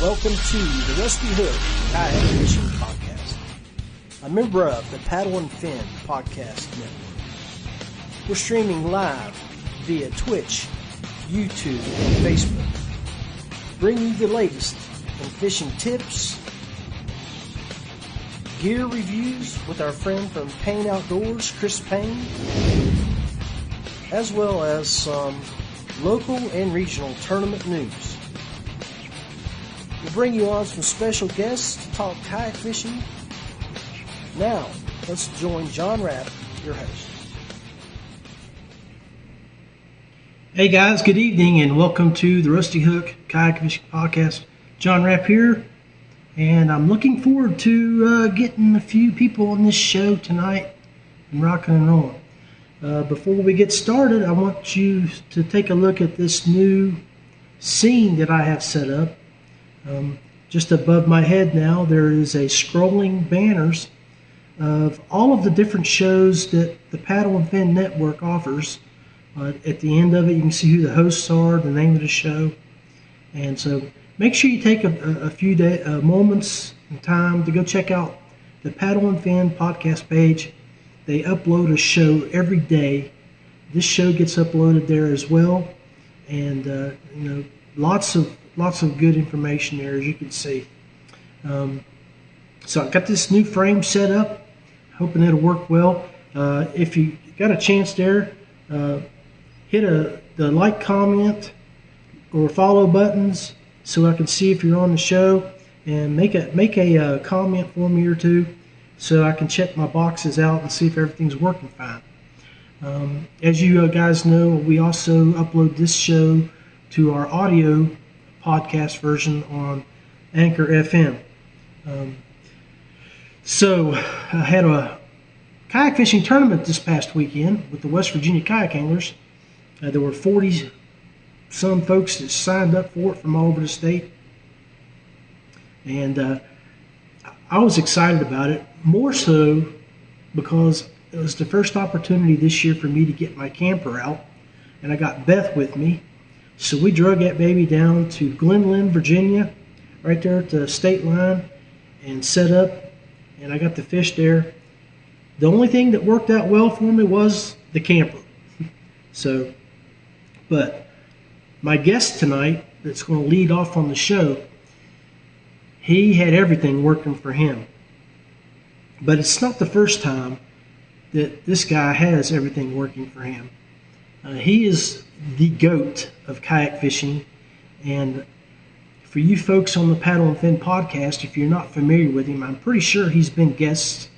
Welcome to the Rusty Hook Kayak Fishing Podcast, a member of the Paddle and Fin Podcast Network. We're streaming live via Twitch, YouTube, and Facebook. Bringing you the latest in fishing tips, gear reviews with our friend from Payne Outdoors, Chris Payne, as well as some local and regional tournament news. We'll bring you on some special guests to talk kayak fishing. Now, let's join John Rapp, your host. Hey guys, good evening and welcome to the Rusty Hook Kayak Fishing Podcast. John Rapp here, and I'm looking forward to getting a few people on this show tonight and rocking and rolling. Before we get started, I want you to take a look at this new scene that I have set up. Just above my head now, there is a scrolling banners of all of the different shows that the Paddle and Fin Network offers. At the end of it, you can see who the hosts are, the name of the show. And so make sure you take a few moments and time to go check out the Paddle and Fin podcast page. They upload a show every day. This show gets uploaded there as well. And, lots of good information there, as you can see. So I got this new frame set up, hoping it'll work well. If you got a chance there, hit the like, comment, or follow buttons so I can see if you're on the show, and make a comment for me or two so I can check my boxes out and see if everything's working fine. As you guys know, we also upload this show to our audio podcast version on Anchor FM. So I had a kayak fishing tournament this past weekend with the West Virginia kayak anglers. There were 40-some folks that signed up for it from all over the state. And I was excited about it, more so because it was the first opportunity this year for me to get my camper out. And I got Beth with me. So we drug that baby down to Glenlyn, Virginia, right there at the state line, and set up. And I got the fish there. The only thing that worked out well for me was the camper. But my guest tonight that's going to lead off on the show, he had everything working for him. But it's not the first time that this guy has everything working for him. He is the GOAT of kayak fishing, and for you folks on the Paddle and Fin podcast, if you're not familiar with him, I'm pretty sure he's been guest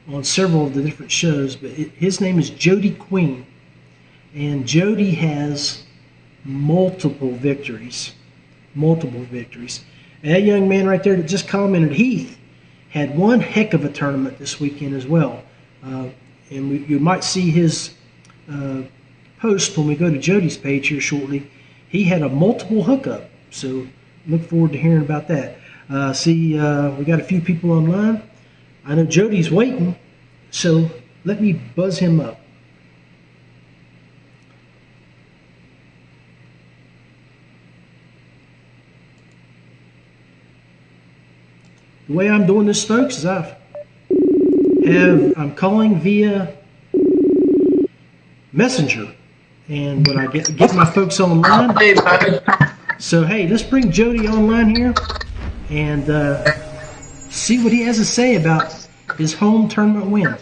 on several of the different shows, but his name is Jody Queen, and Jody has multiple victories. And that young man right there that just commented, Heath, had one heck of a tournament this weekend as well, and you might see his post when we go to Jody's page here shortly. He had a multiple hookup, so look forward to hearing about that. We got a few people online. I know Jody's waiting, so let me buzz him up. The way I'm doing this, folks, is I'm calling via Messenger. And when I get my folks online, so hey, let's bring Jody online here and see what he has to say about his home tournament win.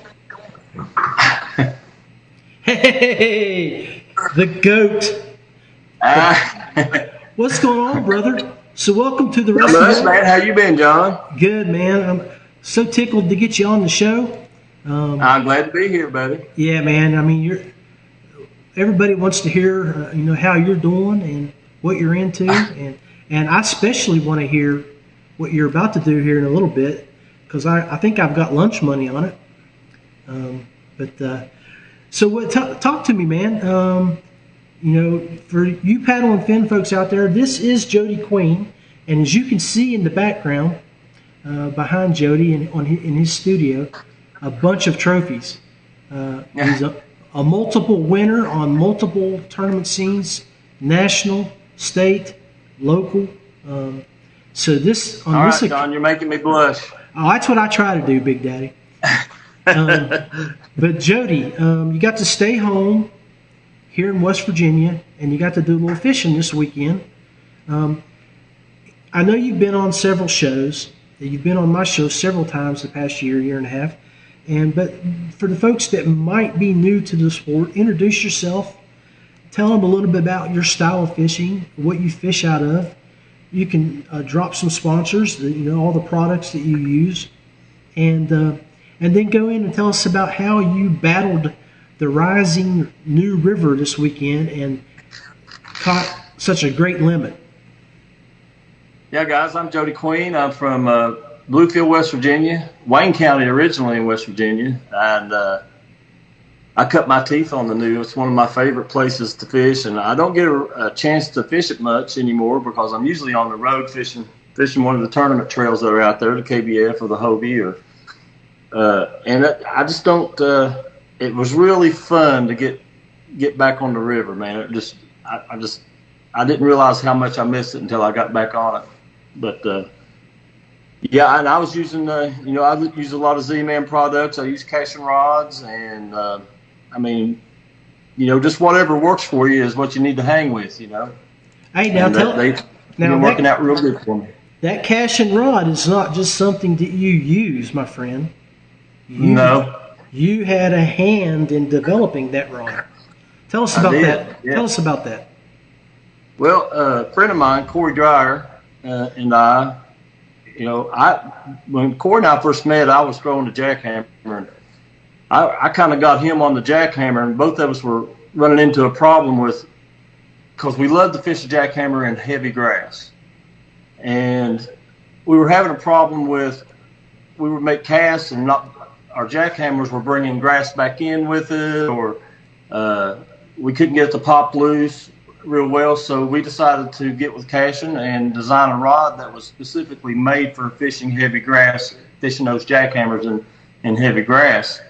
Hey, the GOAT. What's going on, brother? So welcome to the rest of the man. How you been, John? Good, man. I'm so tickled to get you on the show. I'm glad to be here, buddy. Yeah, man. I mean, everybody wants to hear, how you're doing and what you're into, and I especially want to hear what you're about to do here in a little bit, because I think I've got lunch money on it. So talk to me, man. For you Paddle and Fin folks out there, this is Jody Queen, and as you can see in the background behind Jody in his studio, a bunch of trophies. He's a multiple winner on multiple tournament scenes, national, state, local. So this on All this. Right, John, you're making me blush. Oh, that's what I try to do, Big Daddy. But Jody, you got to stay home here in West Virginia, and you got to do a little fishing this weekend. I know you've been on several shows. You've been on my show several times the past year and a half. But for the folks that might be new to the sport, introduce yourself. Tell them a little bit about your style of fishing, what you fish out of. You can drop some sponsors, all the products that you use, and then go in and tell us about how you battled the rising New River this weekend and caught such a great limit. Yeah, guys, I'm Jody Queen. I'm from Bluefield, West Virginia, Wayne County originally in West Virginia, and I cut my teeth on the New. It's one of my favorite places to fish, and I don't get a chance to fish it much anymore because I'm usually on the road fishing one of the tournament trails that are out there, the KBF or the Hobie, and I just don't. It was really fun to get back on the river, man. I didn't realize how much I missed it until I got back on it. But yeah, and I was using I use a lot of Z-Man products. I use casting rods, and just whatever works for you is what you need to hang with, Hey, now they've been working out real good for me. That casting rod is not just something that you use, my friend. You had a hand in developing that rod. Tell us about that. Yeah. Tell us about that. Well, a friend of mine, Corey Dreyer, and I, when Corey and I first met, I was throwing the jackhammer, and I kind of got him on the jackhammer, and both of us were running into a problem because we love to fish the jackhammer in heavy grass, and we were having a problem we would make casts and our jackhammers were bringing grass back in with it, or we couldn't get it to pop loose real well, so we decided to get with casting and design a rod that was specifically made for fishing heavy grass, fishing those jackhammers in heavy grass.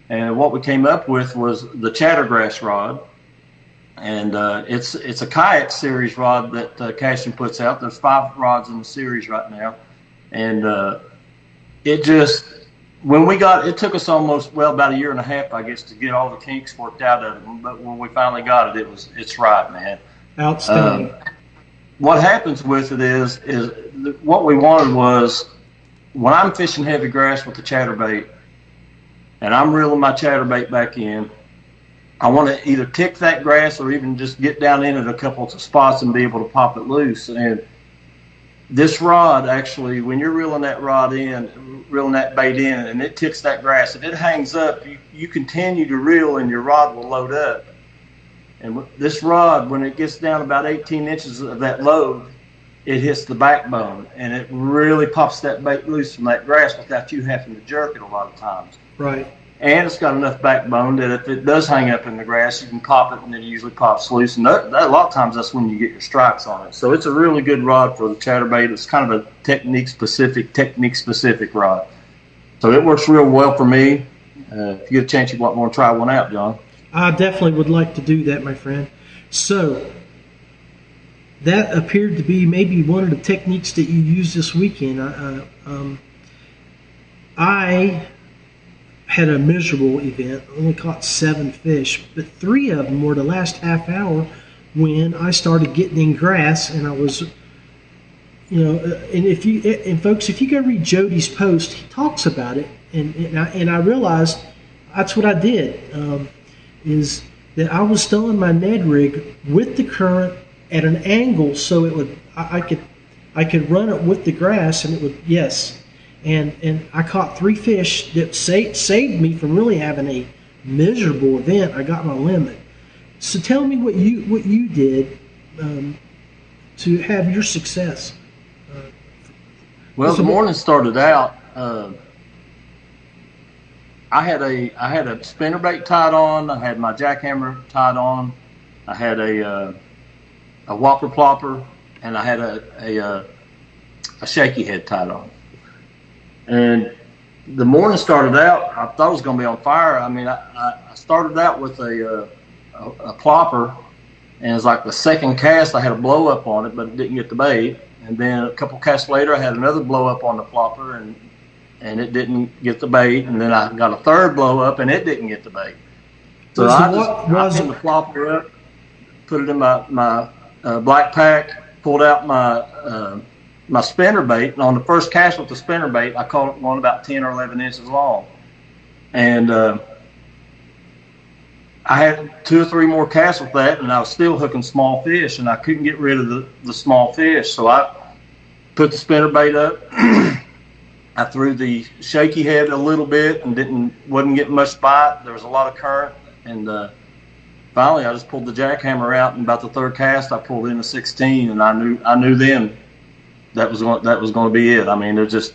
And what we came up with was the Chattergrass rod, and it's a kayak series rod that casting puts out. There's 5 rods in the series right now, and it took us about a year and a half, I guess, to get all the kinks worked out of it. But when we finally got it, it's right, man. Outstanding. What happens with it is what we wanted was, when I'm fishing heavy grass with the chatterbait and I'm reeling my chatterbait back in, I want to either tick that grass or even just get down in it a couple of spots and be able to pop it loose. And this rod, actually, when you're reeling that bait in, and it ticks that grass, if it hangs up, you continue to reel and your rod will load up. And this rod, when it gets down about 18 inches of that load, it hits the backbone, and it really pops that bait loose from that grass without you having to jerk it a lot of times. Right. And it's got enough backbone that if it does hang up in the grass, you can pop it, and it usually pops loose. And a lot of times that's when you get your strikes on it. So it's a really good rod for the chatterbait. It's kind of a technique-specific rod. So it works real well for me. If you get a chance, you want to try one out, John. I definitely would like to do that, my friend. So that appeared to be maybe one of the techniques that you used this weekend. I had a miserable event. Only caught 7 fish, but 3 of them were the last half hour when I started getting in grass, and I was, and folks, if you go read Jody's post, he talks about it, and I realized that's what I did. Is that I was throwing my Ned rig with the current at an angle so it would I could run it with the grass, and it would and I caught 3 fish that saved me from really having a miserable event. I got my limit. So tell me what you did to have your success. Well, the morning started out. I had a spinnerbait tied on. I had my jackhammer tied on. I had a whopper plopper, and I had a shaky head tied on. And the morning started out, I thought it was going to be on fire. I mean, I started out with a plopper, and it was like the second cast I had a blow up on it, but it didn't get the bait. And then a couple casts later, I had another blow up on the flopper, and it didn't get the bait. And then I got a third blow up, and it didn't get the bait. So I pinned the flopper up, put it in my black pack, pulled out my spinner bait, and on the first cast with the spinner bait, I caught one about 10 or 11 inches long. And I had 2 or 3 more casts with that, and I was still hooking small fish, and I couldn't get rid of the small fish. So I put the spinner bait up. I threw the shaky head a little bit and wasn't getting much bite. There was a lot of current, and finally I just pulled the jackhammer out, and about the third cast I pulled in a 16, and I knew then that was going to be it. I mean, it just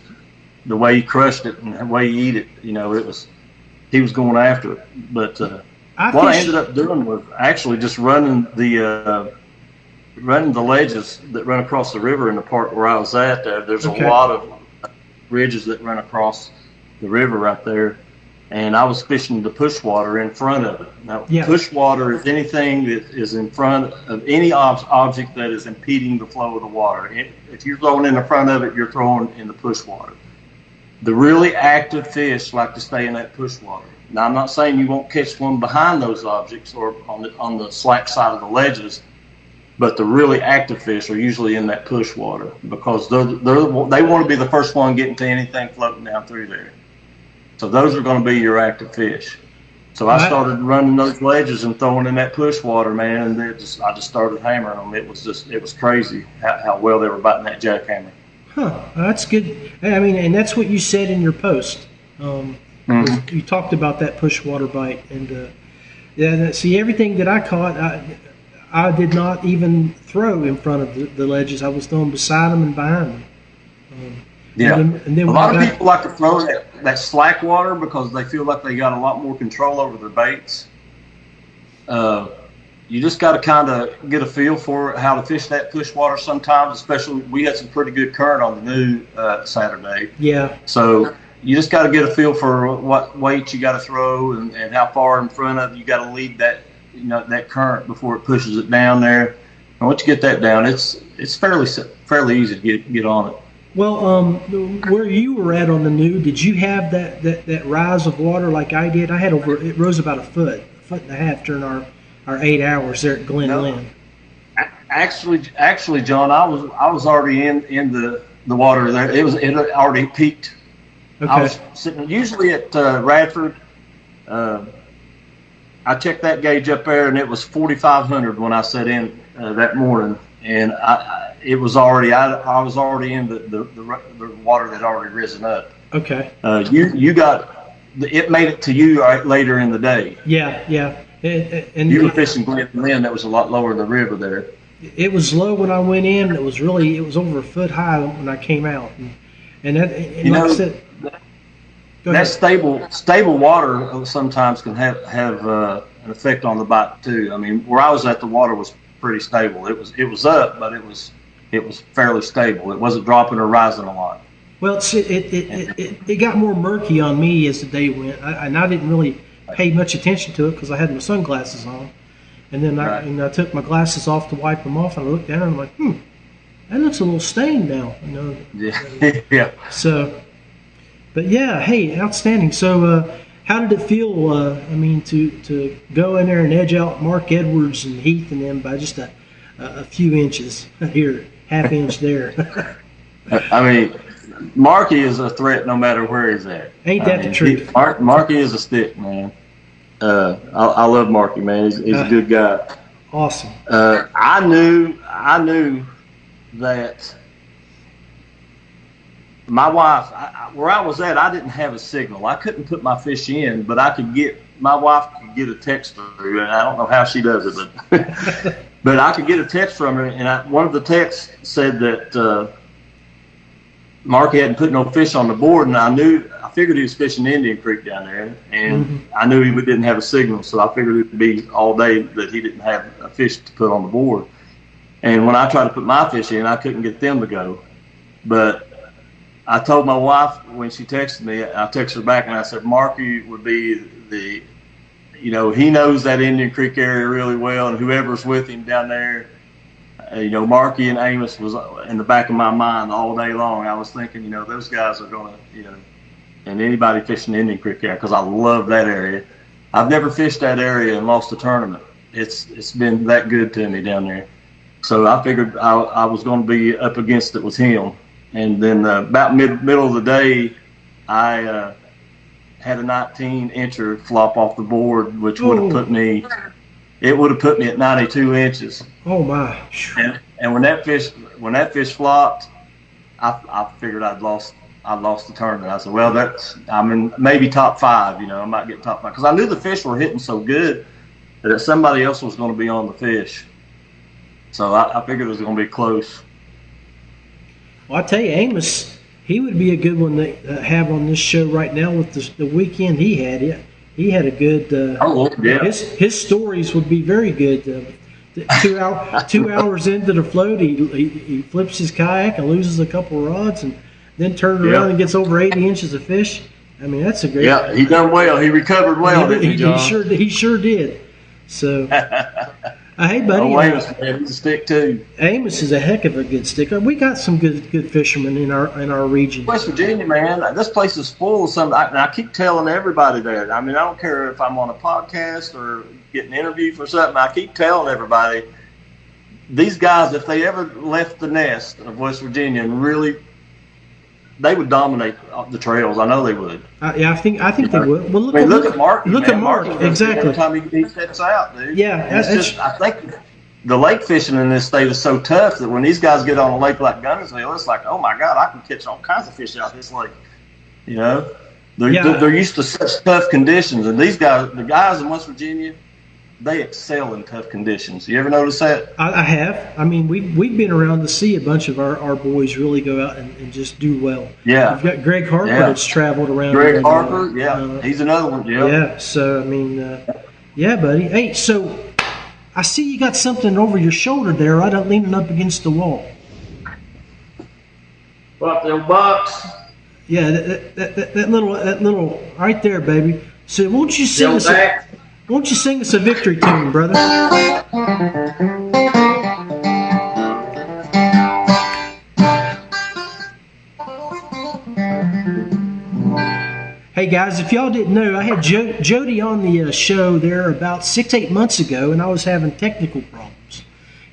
the way he crushed it and the way he ate it, he was going after it. But what I ended up doing was actually just running the ledges that run across the river in the part where I was at. There's a lot of ridges that run across the river right there, and I was fishing the push water in front of it. Now, push water is anything that is in front of any object that is impeding the flow of the water. If you're throwing in the front of it, you're throwing in the push water. The really active fish like to stay in that push water. Now, I'm not saying you won't catch one behind those objects or on the slack side of the ledges, but the really active fish are usually in that push water because they want to be the first one getting to anything floating down through there. So those are going to be your active fish. So I started running those ledges and throwing in that push water, man, and I just started hammering them. It was crazy how well they were biting that jackhammer. Huh, that's good. I mean, and that's what you said in your post. You talked about that push water bite, and see, everything that I caught, I did not even throw in front of the ledges. I was throwing beside them and behind them. And then a lot of people like to throw that slack water because they feel like they got a lot more control over their baits. You just got to kind of get a feel for how to fish that push water sometimes, especially we had some pretty good current on the new Saturday. Yeah. So you just got to get a feel for what weight you got to throw and how far in front of you got to lead that current before it pushes it down there. And once you get that down, it's fairly easy to get on it. Well, where you were at on the new, did you have that rise of water like I did? I had it rose about a foot and a half during our 8 hours there at Glen Lynn. Actually, John, I was already in the water there. It had already peaked. Okay. I was sitting usually at Radford. I checked that gauge up there, and it was 4,500 when I set in that morning, and I was already in the water that had already risen up. Okay. You got it made it to you later in the day. Yeah. And you were fishing Glen Lynn. That was a lot lower in the river there. It was low when I went in. It was over a foot high when I came out, and like I said. That stable water sometimes can have an effect on the bite too. I mean, where I was at, the water was pretty stable. It was up, but it was fairly stable. It wasn't dropping or rising a lot. Well, it got more murky on me as the day went, and I didn't really pay much attention to it because I had my sunglasses on, and then I took my glasses off to wipe them off, and I looked down and I'm like, that looks a little stained now. Yeah. So. But yeah, hey, outstanding. So, how did it feel? To go in there and edge out Mark Edwards and Heath and them by just a few inches here, half inch there. I mean, Marky is a threat no matter where he's at. Ain't that the truth? Marky is a stick, man. I love Marky, man. He's a good guy. Awesome. I knew that. My wife, where I was at, I didn't have a signal. I couldn't put my fish in, but my wife could get a text through, and I don't know how she does it, but I could get a text from her, and one of the texts said that Marky hadn't put no fish on the board, and I figured he was fishing Indian Creek down there, and I knew he didn't have a signal, so I figured it'd be all day that he didn't have a fish to put on the board. And when I tried to put my fish in, I couldn't get them to go, but I told my wife when she texted me, I texted her back and I said, Marky would be he knows that Indian Creek area really well, and whoever's with him down there, Marky and Amos was in the back of my mind all day long. I was thinking, those guys are going to, and anybody fishing Indian Creek there, because I love that area. I've never fished that area and lost a tournament. It's been that good to me down there. So I figured I was going to be up against it with him. And then about middle of the day, I had a 19-incher flop off the board, which would have put me at 92 inches. Oh my! And when that fish flopped, I figured I'd lost the tournament. I said, well, maybe top 5. I might get top 5, because I knew the fish were hitting so good that somebody else was going to be on the fish. So I figured it was going to be close. Well, I tell you, Amos, he would be a good one to have on this show right now with the weekend he had. He had a good. His stories would be very good. 2 hours into the float, he flips his kayak and loses a couple rods, and then turns around and gets over 80 inches of fish. I mean, that's a great. Yeah, he done well. He recovered well. He sure did. So, hey, buddy. Amos, man, he's a stick too. Amos is a heck of a good sticker. We got some good fishermen in our region. West Virginia, man, this place is full of something. And I keep telling everybody that. I mean, I don't care if I'm on a podcast or getting interviewed for something. I keep telling everybody, these guys, if they ever left the nest of West Virginia and really, they would dominate the trails. I know they would. I think they would. Well, look at Mark. Look at Mark. Exactly. Every time he steps out, dude. Yeah, I think the lake fishing in this state is so tough that when these guys get on a lake like Gunnersville, it's like, oh my God, I can catch all kinds of fish out this lake. They're used to such tough conditions, and the guys in West Virginia, they excel in tough conditions. You ever notice that? I have. I mean, we've been around to see a bunch of our boys really go out and just do well. Yeah. You've got Greg Harper that's traveled around. Greg Harper, he's another one. Yeah. So I mean, yeah, buddy. Hey, so I see you got something over your shoulder there, right? Leaning up against the wall. What, the box? Yeah, that little right there, baby. So won't you sing us a victory tune, brother? Hey guys, if y'all didn't know, I had Jody on the show there about 6-8 months ago, and I was having technical problems.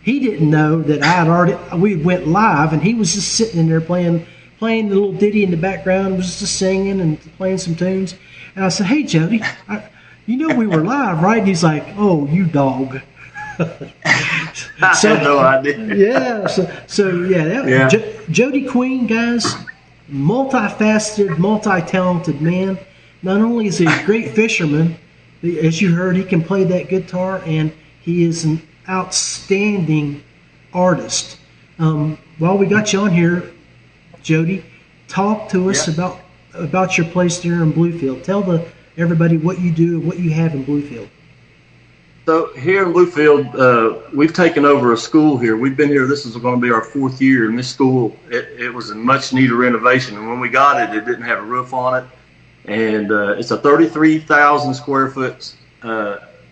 He didn't know that we went live, and he was just sitting in there playing the little ditty in the background, was just singing and playing some tunes. And I said, "Hey Jody, you know we were live, right?" And he's like, "Oh, you dog." I had no idea. Yeah. Jody Queen, guys, multifaceted, multi-talented man. Not only is he a great fisherman, as you heard, he can play that guitar, and he is an outstanding artist. While we got you on here, Jody, talk to us about your place there in Bluefield. Tell everybody what you do and what you have in Bluefield. So here in Bluefield, we've taken over a school here. We've been here. This is going to be our 4th year in this school. It was in much need of renovation, and when we got it, it didn't have a roof on it. And it's a 33,000 square foot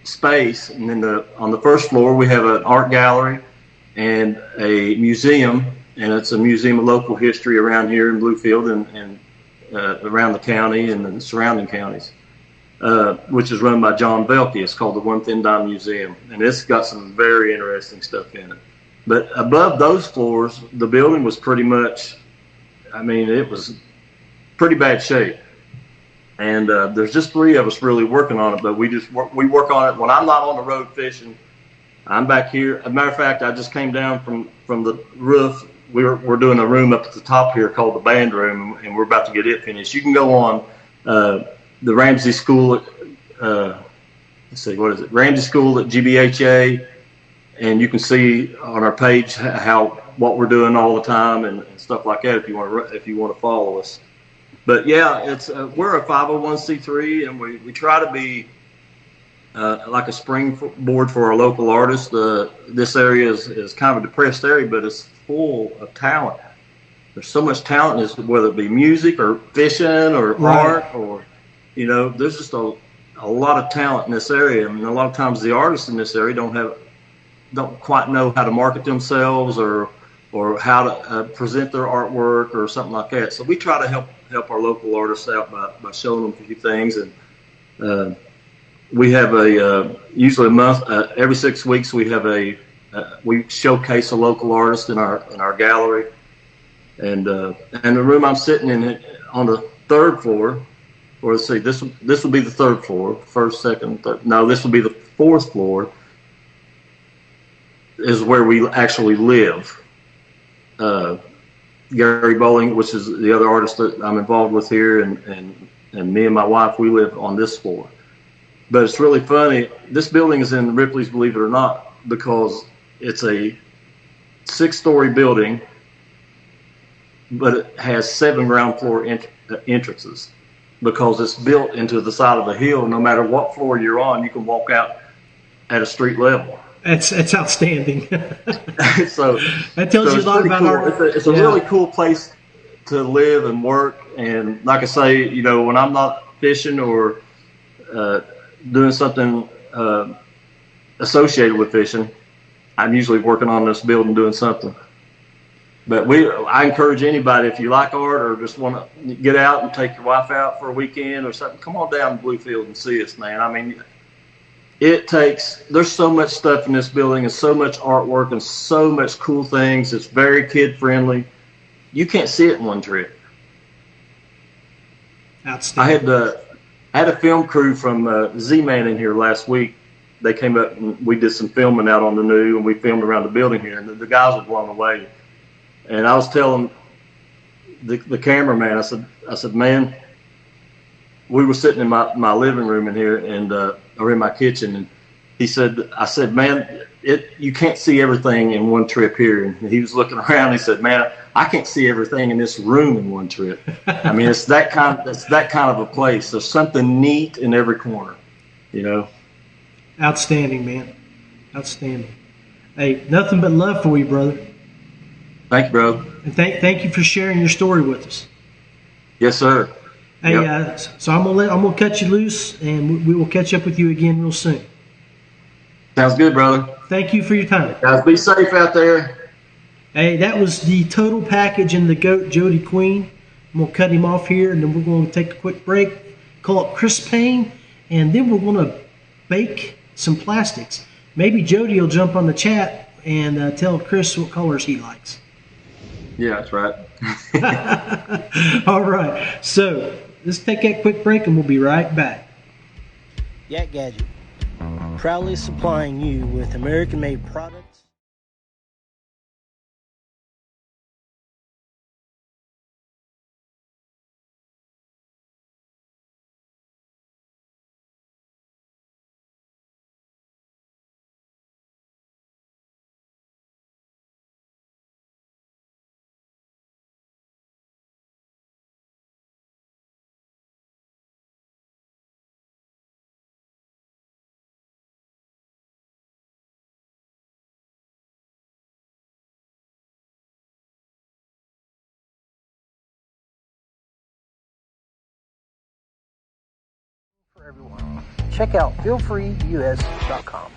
space. And then on the first floor, we have an art gallery and a museum. And it's a museum of local history around here in Bluefield and around the county and the surrounding counties, which is run by John Belke. It's called the One Thin Dime Museum, and it's got some very interesting stuff in it. But above those floors, the building was pretty much, it was pretty bad shape. And there's just 3 of us really working on it, but we work on it when I'm not on the road fishing. I'm back here. As a matter of fact, I just came down from the roof. We're doing a room up at the top here called the band room, and we're about to get it finished. You can go on the Ramsey School Ramsey School at GBHA, and you can see on our page what we're doing all the time and stuff like that if you want to follow us. But yeah, we're a 501c3, and we try to be like a springboard for our local artists. This area is kind of a depressed area, but it's full of talent. There's so much talent, whether it be music or fishing or art or, there's just a lot of talent in this area. I mean, a lot of times the artists in this area don't have don't quite know how to market themselves or how to present their artwork or something like that. So we try to help our local artists out by showing them a few things. And we have usually a month, every 6 weeks we have we showcase a local artist in our gallery. And the room I'm sitting in on the third floor, or let's see, this will be the third floor, first, second, third. No, this will be the fourth floor, is where we actually live. Gary Bowling, which is the other artist that I'm involved with here, and me and my wife, we live on this floor. But it's really funny. This building is in Ripley's, believe it or not, because it's a 6-story building, but it has 7 ground floor entrances because it's built into the side of a hill. No matter what floor you're on, you can walk out at a street level. That's outstanding. So that tells you a lot about cool. It's a really cool place to live and work. And like I say, you know, when I'm not fishing or doing something associated with fishing, I'm usually working on this building doing something. But I encourage anybody, if you like art or just want to get out and take your wife out for a weekend or something, come on down to Bluefield and see us, man. I mean, there's so much stuff in this building and so much artwork and so much cool things. It's very kid friendly. You can't see it in one trip. Outstanding. I had a film crew from Z-Man in here last week. They came up and we did some filming out on the New, and we filmed around the building here, and the guys were blown away. And I was telling the cameraman, I said, man, we were sitting in my living room in here or in my kitchen, and I said, man, you can't see everything in one trip here. And he was looking around, and he said, man, I can't see everything in this room in one trip. I mean, it's that kind of a place. There's something neat in every corner, you know. Outstanding, man. Outstanding. Hey, nothing but love for you, brother. Thank you, bro. And thank you for sharing your story with us. Yes, sir. Hey, yep. So I'm gonna cut you loose, and we will catch up with you again real soon. Sounds good, brother. Thank you for your time. Guys, be safe out there. Hey, that was the total package and the GOAT, Jody Queen. I'm gonna cut him off here, and then we're gonna take a quick break, call up Chris Payne, and then we're gonna bake some plastics. Maybe Jody will jump on the chat and tell Chris what colors he likes. Yeah, that's right. All right. So let's take that quick break, and we'll be right back. Yak Gadget, proudly supplying you with American-made products. Everyone. Check out feelfreeus.com.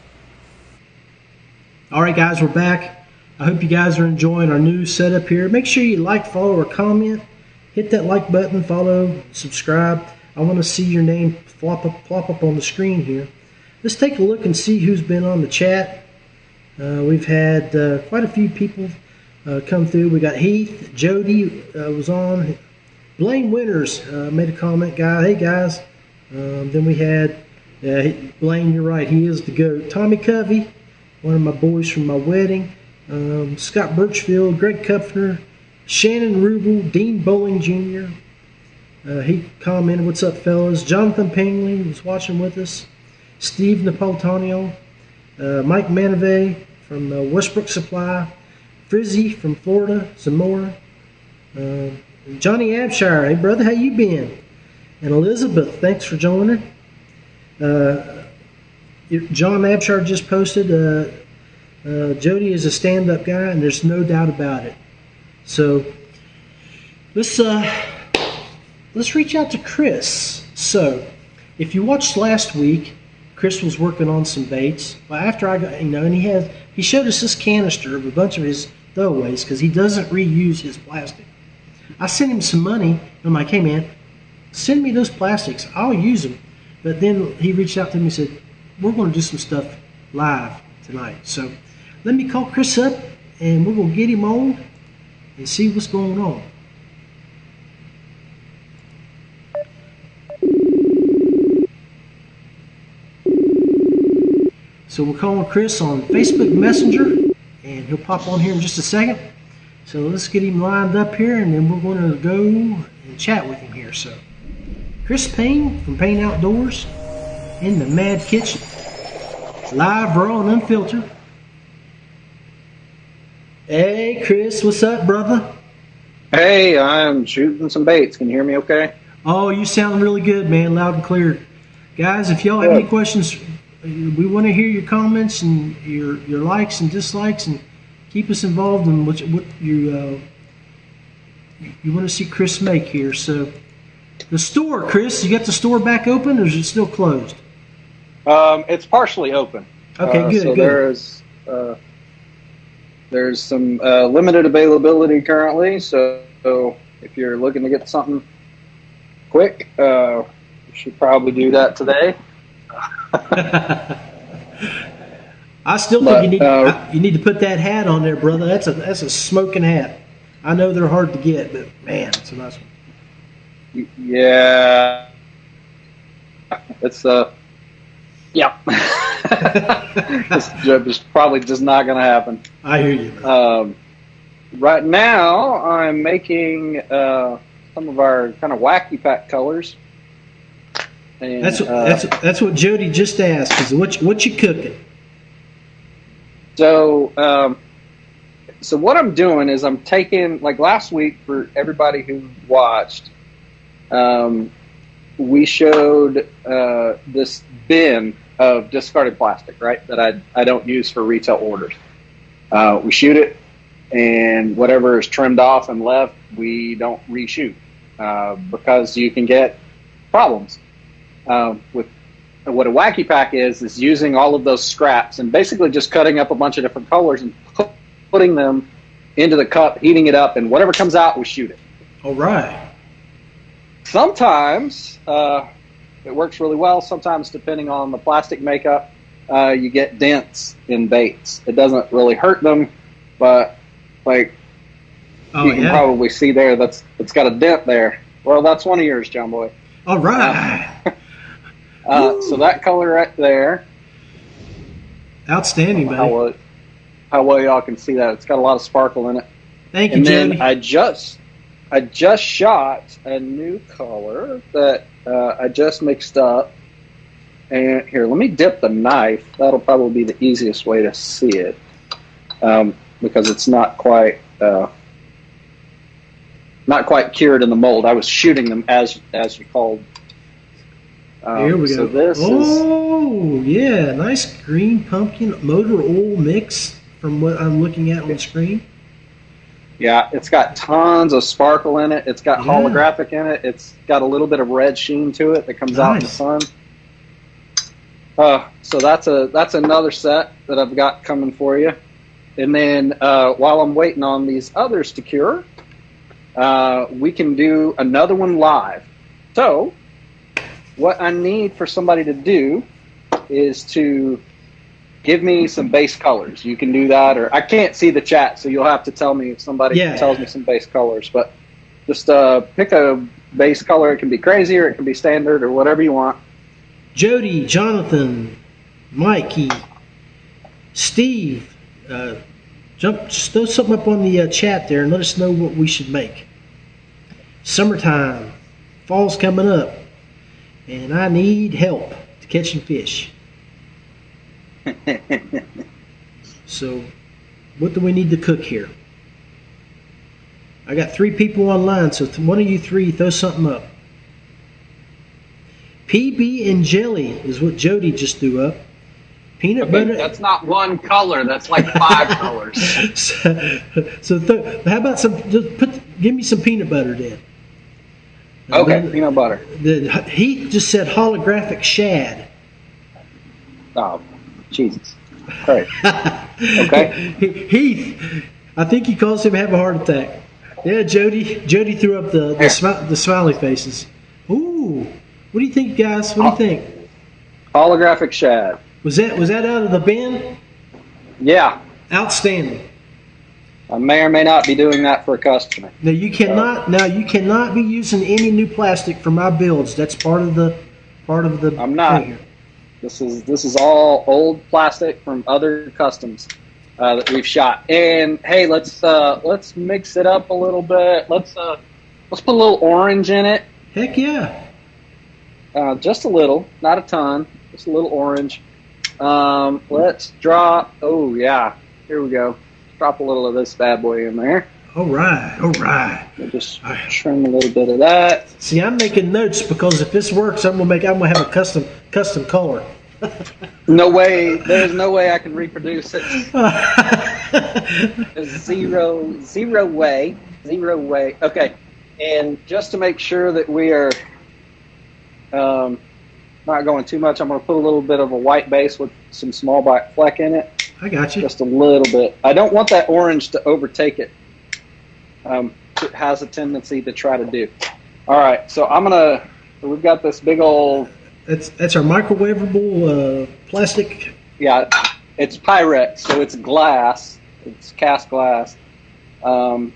All right, guys, we're back. I hope you guys are enjoying our new setup here. Make sure you like, follow, or comment. Hit that like button, follow, subscribe. I want to see your name plop up on the screen here. Let's take a look and see who's been on the chat. We've had quite a few people come through. We got Heath, Jody was on. Blaine Winters made a comment. Hey, guys. Then we had Blaine, you're right, he is the GOAT. Tommy Covey, one of my boys from my wedding. Scott Birchfield, Greg Kupfer, Shannon Rubel, Dean Bowling Jr. He commented, what's up, fellas? Jonathan Pingley was watching with us. Steve Napolitano, Mike Manave from Westbrook Supply, Frizzy from Florida, some more. Johnny Abshire, hey, brother, how you been? And Elizabeth, thanks for joining. John Abshire just posted, Jody is a stand-up guy, and there's no doubt about it. So let's reach out to Chris. So if you watched last week, Chris was working on some baits. Well, after I got, and he he showed us this canister of a bunch of his throwaways because he doesn't reuse his plastic. I sent him some money. I'm like, hey man, send me those plastics. I'll use them. But then he reached out to me and said, we're going to do some stuff live tonight. So let me call Chris up and we're going to get him on and see what's going on. So we're calling Chris on Facebook Messenger, and he'll pop on here in just a second. So let's get him lined up here, and then we're going to go and chat with him here. So Chris Payne from Payne Outdoors in the Mad Kitchen, live, raw, and unfiltered. Hey Chris, what's up, brother? Hey, I'm shooting some baits. Can you hear me okay? Oh, you sound really good, man, loud and clear. Guys, if y'all have any questions, we want to hear your comments and your likes and dislikes, and keep us involved in what you want to see Chris make here. So, the store, Chris, you got the store back open, or is it still closed? It's partially open. Okay, good. So good. There's some limited availability currently. So if you're looking to get something quick, you should probably do that today. I still think you need to put that hat on there, brother. That's a smoking hat. I know they're hard to get, but man, it's a nice one. Yeah, it's yeah. It's probably just not going to happen. I hear you. Right now, I'm making some of our kind of wacky pack colors. And, that's what Jody just asked. Is what you cooking? So what I'm doing is I'm taking, like last week for everybody who watched, we showed this bin of discarded plastic, right? That I don't use for retail orders. We shoot it, and whatever is trimmed off and left, we don't reshoot because you can get problems. With what a wacky pack is using all of those scraps and basically just cutting up a bunch of different colors and putting them into the cup, heating it up, and whatever comes out, we shoot it. All right. Sometimes it works really well. Sometimes, depending on the plastic makeup, you get dents in baits. It doesn't really hurt them, but like you can probably see there, it's got a dent there. Well, that's one of yours, John Boy. All right. So that color right there. Outstanding, buddy. How well y'all can see that. It's got a lot of sparkle in it. Thank you, and Jody. then I just shot a new color that I just mixed up. And here, let me dip the knife. That'll probably be the easiest way to see it, because it's not quite cured in the mold. I was shooting them as you called. Here we go. So this yeah, nice green pumpkin motor oil mix from what I'm looking at on the screen. Yeah, it's got tons of sparkle in it. It's got holographic in it. It's got a little bit of red sheen to it that comes out in the sun. So that's another set that I've got coming for you. And then while I'm waiting on these others to cure, we can do another one live. So what I need for somebody to do is to give me some base colors. You can do that, or I can't see the chat, so you'll have to tell me if somebody tells me some base colors. But just pick a base color. It can be crazy, or it can be standard, or whatever you want. Jody, Jonathan, Mikey, Steve, just throw something up on the chat there and let us know what we should make. Summertime, fall's coming up, and I need help to catching fish. So, what do we need to cook here? I got 3 people online, so one of you 3 throw something up. PB and jelly is what Jody just threw up. Peanut butter. That's not one color. That's like 5 colors. How about give me some peanut butter then. Okay, peanut butter. He just said holographic shad. Oh, Jesus. Great. Okay. Heath, I think he caused him to have a heart attack. Yeah, Jody threw up the smiley faces. Ooh, what do you think, guys? What do you think? Holographic shad. Was that out of the bin? Yeah. Outstanding. I may or may not be doing that for a customer. Now you cannot be using any new plastic for my builds. That's part of the. I'm not. Thing. This is all old plastic from other customs that we've shot. And hey, let's mix it up a little bit. Let's put a little orange in it. Heck yeah. Just a little, not a ton. Just a little orange. Let's drop. Oh yeah, here we go. Drop a little of this bad boy in there. All right. We'll just trim a little bit of that. See, I'm making notes because if this works, I'm gonna have a custom color. No way. There's no way I can reproduce it. Zero way. Okay. And just to make sure that we are not going too much, I'm going to put a little bit of a white base with some small black fleck in it. I got you. Just a little bit. I don't want that orange to overtake it. It has a tendency to try to do. All right, so we've got this big old. That's our microwavable plastic. Yeah, it's Pyrex, so it's glass. It's cast glass. And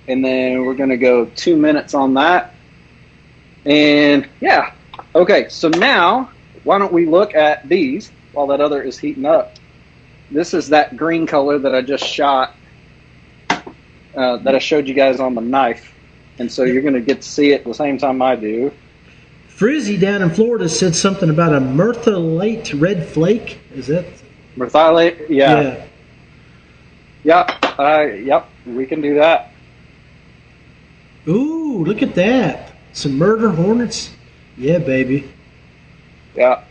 then we're going to go 2 minutes on that. And yeah, okay, so now why don't we look at these while that other is heating up. This is that green color that I just shot, that I showed you guys on the knife. And so you're going to get to see it the same time I do. Frizzy down in Florida said something about a myrtleate red flake. Is that? Myrtleate? Yeah. Yep, we can do that. Ooh, look at that. Some murder hornets. Yeah, baby. Yeah.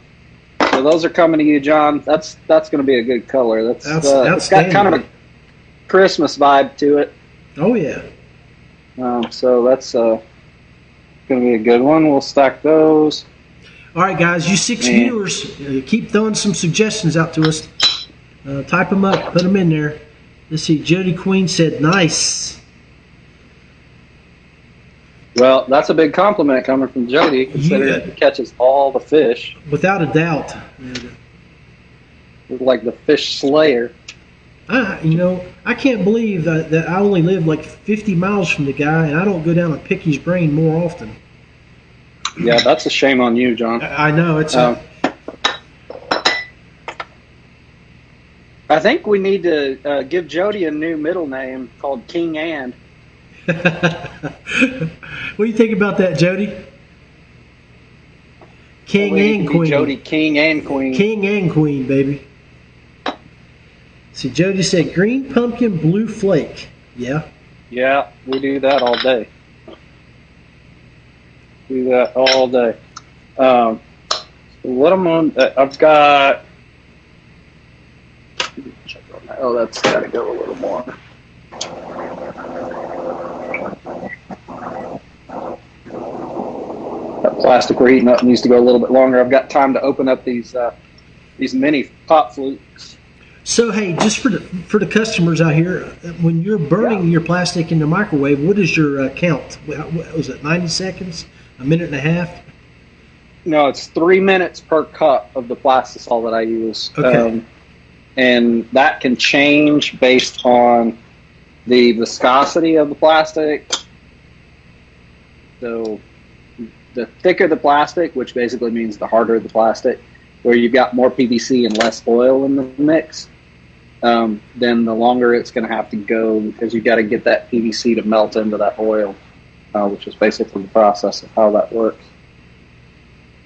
So those are coming to you, John. That's going to be a good color. It's got kind of a Christmas vibe to it. Oh yeah. So that's going to be a good one. We'll stack those. All right, guys. You six viewers, keep throwing some suggestions out to us. Type them up. Put them in there. Let's see. Jody Queen said nice. Well, that's a big compliment coming from Jody, considering he catches all the fish. Without a doubt. Like the fish slayer. I can't believe that I only live like 50 miles from the guy, and I don't go down and pick his brain more often. Yeah, that's a shame on you, John. I know. I think we need to give Jody a new middle name called King And. What do you think about that, Jody? King and Queen. Jody, King and Queen. King and Queen, baby. See, Jody said green pumpkin, blue flake. Yeah. Yeah, we do that all day. Do that all day. What I'm on, I've got. Oh, that's got to go a little more. That plastic we're heating up needs to go a little bit longer. I've got time to open up these mini pop flukes. So hey, just for the customers out here, when you're burning your plastic in the microwave, what is your count? Was it 90 seconds? A minute and a half? No, it's 3 minutes per cup of the plastisol that I use. Okay. And that can change based on the viscosity of the plastic. So the thicker the plastic, which basically means the harder the plastic, where you've got more PVC and less oil in the mix, then the longer it's going to have to go, because you've got to get that PVC to melt into that oil, which is basically the process of how that works.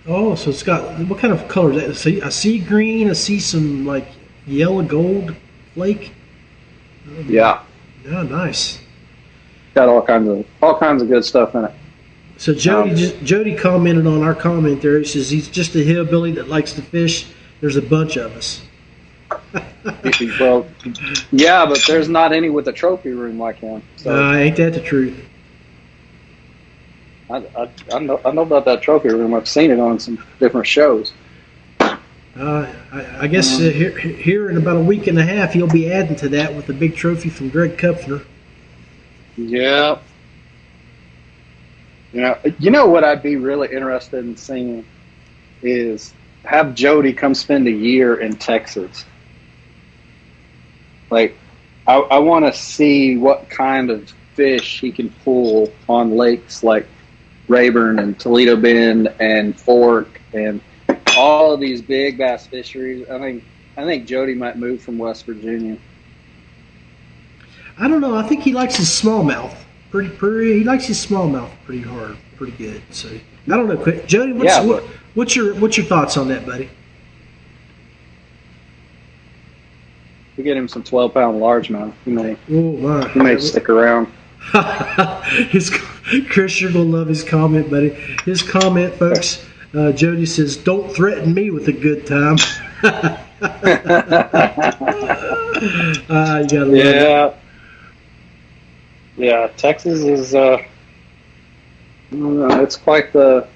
Oh, so it's got, what kind of color is that? I see green, I see some like yellow gold flake. Yeah. Yeah, nice. Got all kinds of good stuff in it. So Jody commented on our comment there. He says he's just a hillbilly that likes to fish. There's a bunch of us. Well, yeah, but there's not any with a trophy room like him. So ain't that the truth? I know about that trophy room. I've seen it on some different shows. I guess here in about a week and a half, you'll be adding to that with the big trophy from Greg Kupfner. Yeah. You know what I'd be really interested in seeing is have Jody come spend a year in Texas. Like, I want to see what kind of fish he can pull on lakes like Rayburn and Toledo Bend and Fork and all of these big bass fisheries. I think Jody might move from West Virginia. I don't know. I think he likes his smallmouth. He likes his smallmouth pretty hard, pretty good. So I don't know. Jody, what's your thoughts on that, buddy? We get him some 12-pound largemouth. He may stick around. Chris, you're gonna love his comment, buddy. His comment, folks. Jody says, "Don't threaten me with a good time." You gotta love it. Yeah, Texas is it's quite the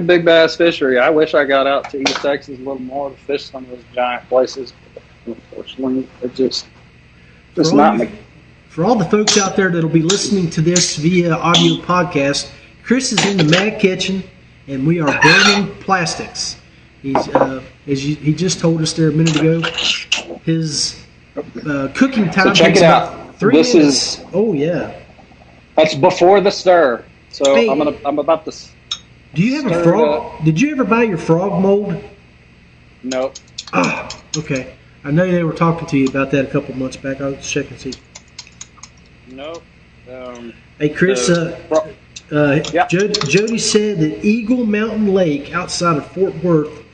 big bass fishery. I wish I got out to East Texas a little more to fish some of those giant places. Unfortunately, it's just not. For all the folks out there that'll be listening to this via audio podcast, Chris is in the Mad Kitchen, and we are burning plastics. He's he just told us there a minute ago. His cooking time takes about 3 minutes. Oh yeah, that's before the stir. So hey, I'm about to. Do you have a frog? Did you ever buy your frog mold? No. Ah, okay. I know they were talking to you about that a couple months back. I'll check and see. Nope. Hey, Chris. Jody said that Eagle Mountain Lake outside of Fort Worth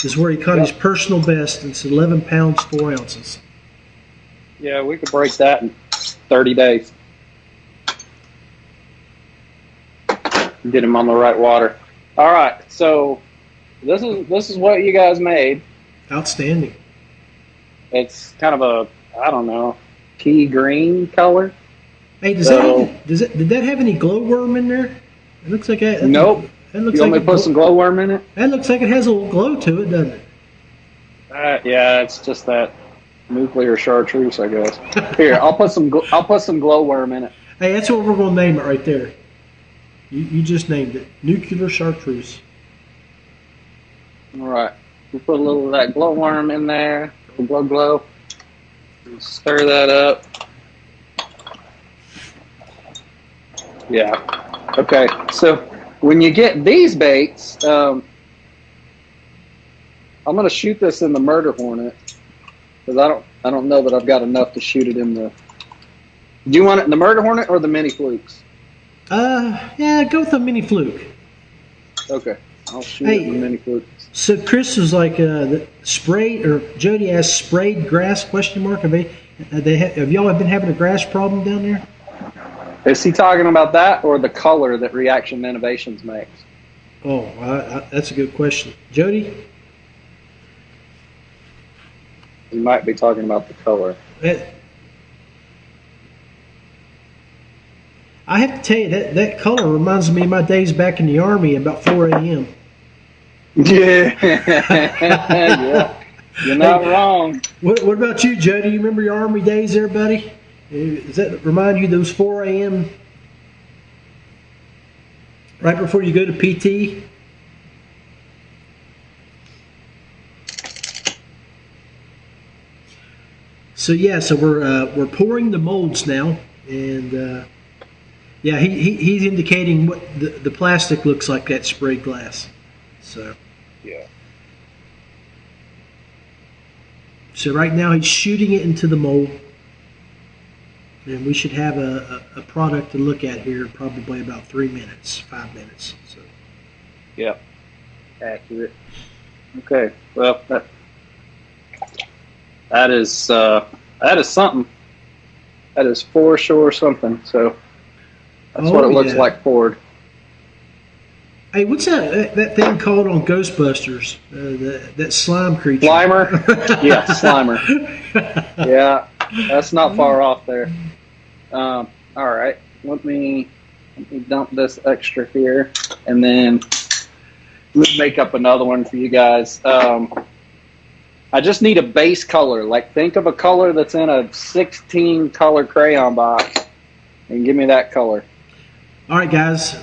is where he caught his personal best. It's 11 pounds 4 ounces. Yeah, we could break that in 30 days. Get him on the right water. All right, so this is what you guys made. Outstanding. It's kind of a, I don't know, pea green color. Hey, did that have any glowworm in there? It looks like that. Nope. You want me to put some glowworm in it? That looks like it has a little glow to it, doesn't it? Yeah, it's just that nuclear chartreuse, I guess. Here, I'll put some glowworm in it. Hey, that's what we're gonna name it right there. You just named it, nuclear chartreuse. All right, we'll put a little of that glowworm in there. Glow. Stir that up. Yeah. Okay. So when you get these baits, I'm gonna shoot this in the murder hornet because I don't know that I've got enough to shoot it in the. Do you want it in the murder hornet or the mini flukes? Yeah, go with the mini fluke. Okay. I'll shoot it in the mini flukes. So Chris was like, sprayed, or Jody asked, sprayed grass, question mark. Have y'all been having a grass problem down there? Is he talking about that or the color that Reaction Innovations makes? Oh, that's a good question. Jody? He might be talking about the color. I have to tell you, that color reminds me of my days back in the Army about 4 a.m. Yeah. Yeah. You're not wrong. What about you, Jody? You remember your Army days there, buddy? Does that remind you of those 4 a.m. right before you go to PT? So we're pouring the molds now, and he's indicating what the plastic looks like, that sprayed glass. So yeah. So right now he's shooting it into the mold, and we should have a product to look at here in probably about 5 minutes. So. Yeah. Accurate. Okay. Well, that is something. That is for sure something. So that's what it looks like poured. Hey, what's that thing called on Ghostbusters? That slime creature. Slimer? Yeah, Slimer. Yeah, that's not far off there. All right, let me dump this extra here, and then make up another one for you guys. I just need a base color. Like, think of a color that's in a 16 color crayon box, and give me that color. All right, guys,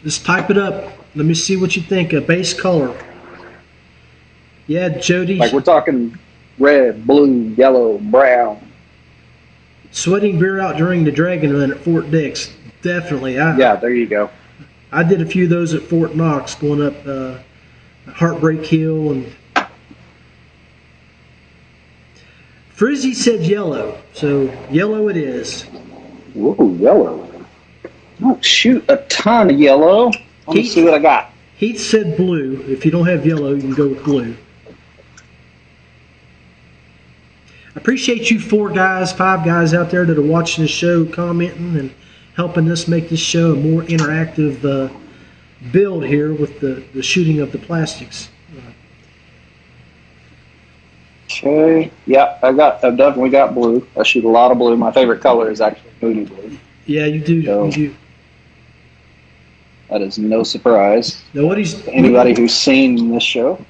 just type it up. Let me see what you think. A base color. Yeah, Jody. Like, we're talking red, blue, yellow, brown. Sweating beer out during the Dragon Run at Fort Dix. Definitely. Yeah, there you go. I did a few of those at Fort Knox, going up Heartbreak Hill. And Frizzy said yellow, so yellow it is. Ooh, yellow. Oh, shoot, a ton of yellow. Let me see what I got. Heath said blue. If you don't have yellow, you can go with blue. I appreciate you 5 guys out there that are watching the show, commenting, and helping us make this show a more interactive build here with the shooting of the plastics. Okay. Yeah, I've definitely got blue. I shoot a lot of blue. My favorite color is actually moody blue. Yeah, you do. So, you do. That is no surprise. Now, anybody who's seen this show.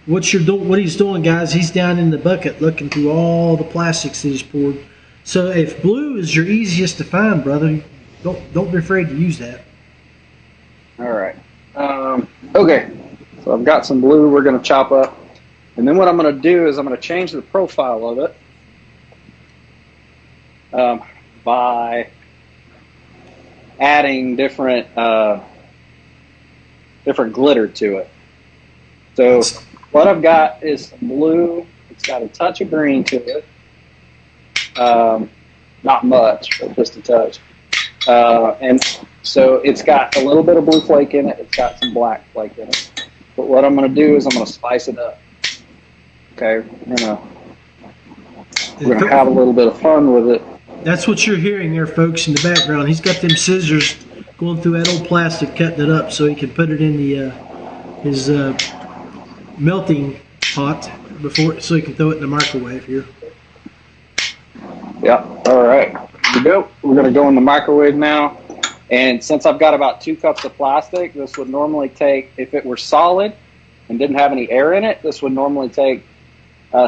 What he's doing, guys? He's down in the bucket looking through all the plastics that he's poured. So if blue is your easiest to find, brother, don't be afraid to use that. All right. Okay. So I've got some blue we're going to chop up. And then what I'm going to do is I'm going to change the profile of it by adding different glitter to it. So what I've got is some blue. It's got a touch of green to it. Not much, but just a touch. And so it's got a little bit of blue flake in it. It's got some black flake in it. But what I'm going to do is I'm going to spice it up. Okay, we're gonna have a little bit of fun with it. That's what you're hearing there, folks, in the background. He's got them scissors going through that old plastic, cutting it up so he can put it in his melting pot so he can throw it in the microwave here. Yeah. All right. Here we go. We're gonna go in the microwave now. And since I've got about 2 cups of plastic, this would normally take, if it were solid and didn't have any air in it, this would normally take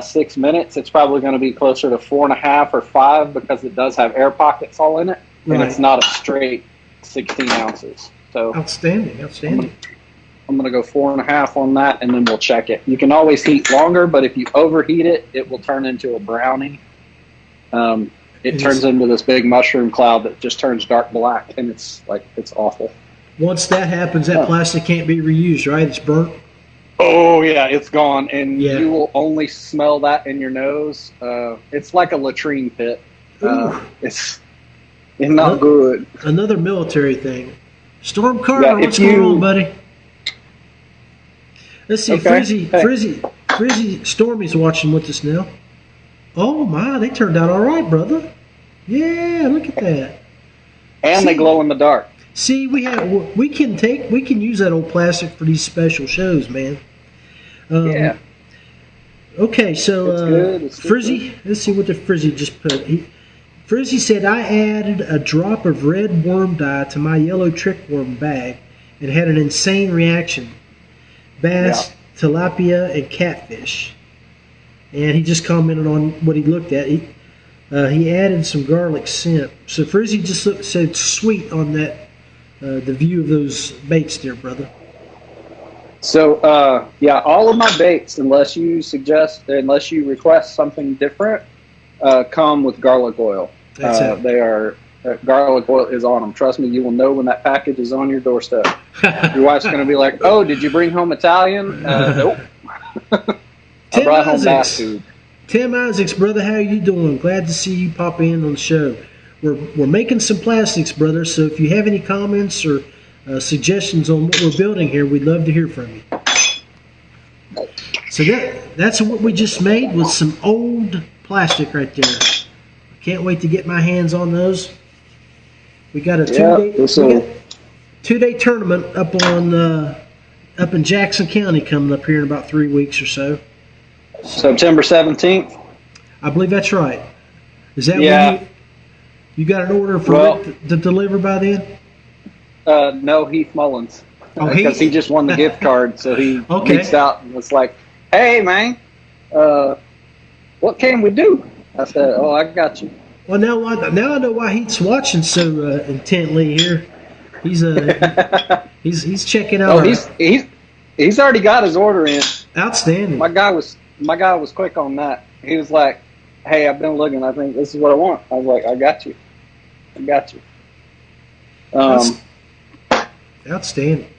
6 minutes. It's probably going to be closer to 4.5 or 5 because it does have air pockets all in it, and it's not a straight 16 ounces. So outstanding. I'm going to go 4.5 on that, and then we'll check it. You can always heat longer, but if you overheat it, it will turn into a brownie. It turns into this big mushroom cloud that just turns dark black, and it's awful. Once that happens, that plastic can't be reused, right? It's burnt. Oh, yeah, it's gone, and you will only smell that in your nose. It's like a latrine pit. It's not good. Another military thing. Storm Carter, what's going on, buddy? Let's see, Frizzy, Stormy's watching with us now. Oh, my, they turned out all right, brother. Yeah, look at that. And they glow in the dark. See, we can use that old plastic for these special shows, man. Yeah. Okay, so Frizzy, good. Let's see what the Frizzy just put. Frizzy said, I added a drop of red worm dye to my yellow trick worm bag and had an insane reaction. Bass, tilapia, and catfish. And he just commented on what he looked at. He added some garlic scent. So Frizzy just said sweet on that. The view of those baits there, brother. So, all of my baits, unless you request something different, come with garlic oil. Garlic oil is on them. Trust me, you will know when that package is on your doorstep. Your wife's going to be like, oh, did you bring home Italian? Nope. I brought home bass food. Tim Isaacs, brother, how you doing? Glad to see you pop in on the show. We're making some plastics, brother, so if you have any comments or suggestions on what we're building here, we'd love to hear from you. So that's what we just made with some old plastic right there. Can't wait to get my hands on those. We got a two-day tournament up in Jackson County coming up here in about 3 weeks or so. September 17th? I believe that's right. Is that when you got an order for Rick to deliver by then? No, Heath Mullins. because he just won the gift card. So he reached out and was like, "Hey, man, what can we do?" I said, "Oh, I got you." Well, now I know why he's watching so intently here. He's he's checking out. Oh, he's already got his order in. Outstanding. My guy was quick on that. He was like, "Hey, I've been looking. I think this is what I want." I was like, "I got you. Outstanding.